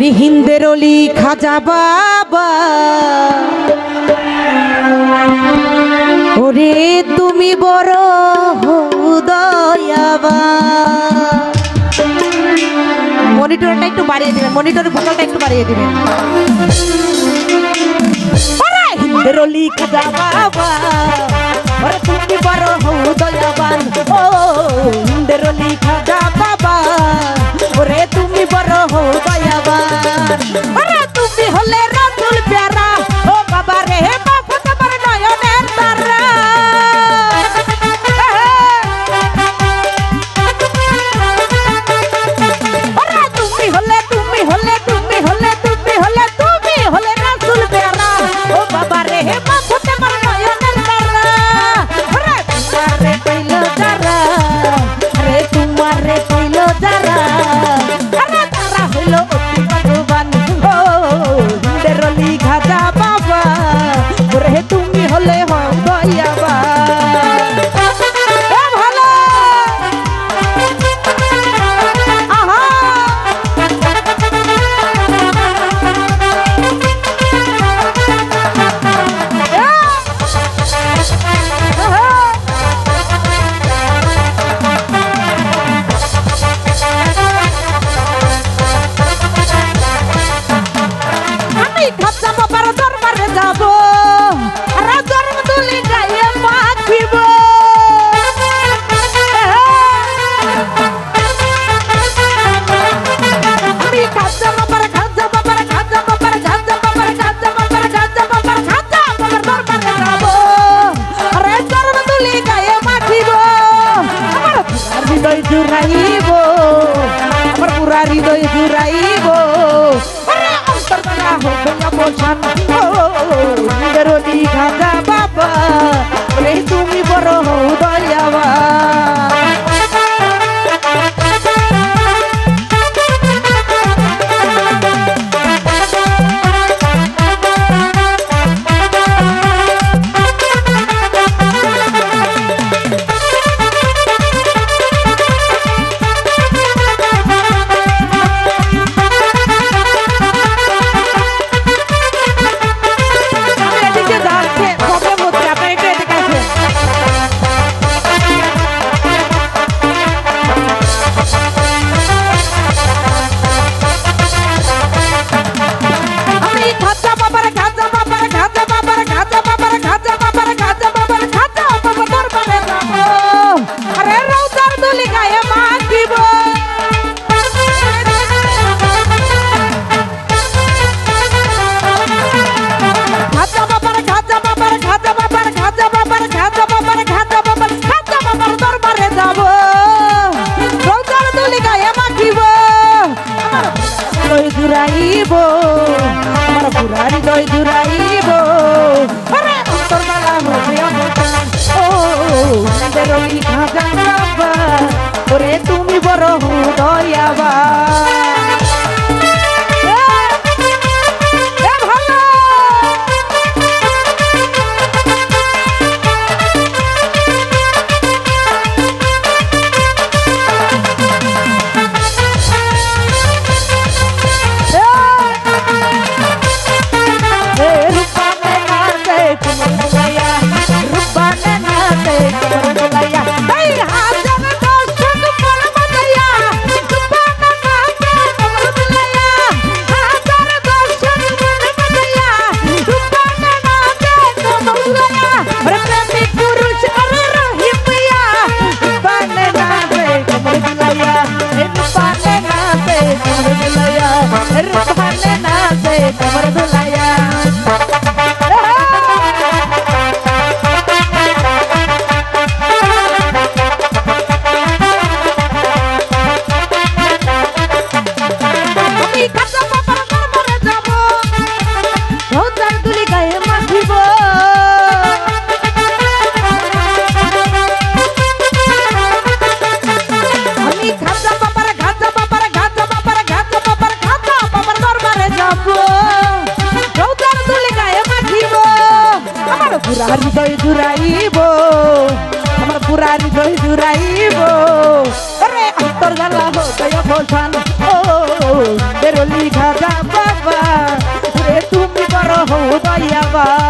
ওরে হিন্দের অলি খাজা বাবা, ওরে তুমি বড় দয়াবান। মনিটরটা একটু বাড়িয়ে দিবেন, মনিটরের ভোকালটা একটু বাড়িয়ে দিবেন। ওরে হিন্দের অলি খাজা বাবা, ওরে তুমি বড় দয়াবান। ও হিন্দের অলি খাজা বাবা, ওরে তুমি বড় দয়াবান। ওরে তুমি হলে রাসূল প্যারা, ও বাবা রে বাবা তোমার নয়নের তারা। ওরে তুমি হলে তুমি হলে তুমি হলে তুমি হলে তুমি হলে রাসূল প্যারা, ও বাবা রে বাবা তোমার নয়নের তারা। ওরে তোমারে কইলো যারা, রে তোমারে কইলো যারা, আরে তারা হইলো অতি ভাগ্যবান। ও হিন্দের অলি খাজা বাবা, ওরে তুমি হলে দয়াবান। ভালো আহা আমি খাজা বাবার দরবারে যাব, আর জন্ম তুলি গায়ে মাখিব। আমি খাজা বাবার খাজা বাবার খাজা বাবার খাজা বাবার খাজা বাবার খাজা বাবার খাজা বাবার দরবারে যাব, আর জন্ম তুলি গায়ে মাখিব। আমার হৃদয় জুড়াইব, আমার পুরা হৃদয় জুড়াইব। হিন্দের অলি খাজা বাবা, ওরে তুমি বড় দয়াবান। জুড়াইব, আমার পুরা হৃদয় জুড়াইব। আরে অন্তরবালা হইয়া বলতাম, ও হিন্দের অলি খাজা বাবা, ওরে তুমি বড় দয়াবান। পুরা হৃদয় জুড়াইব, আমার পুরা হৃদয় জুড়াইব। আরে অন্তর জ্বালা হয়ে বসান, ও বেরোলি খাজা দরবার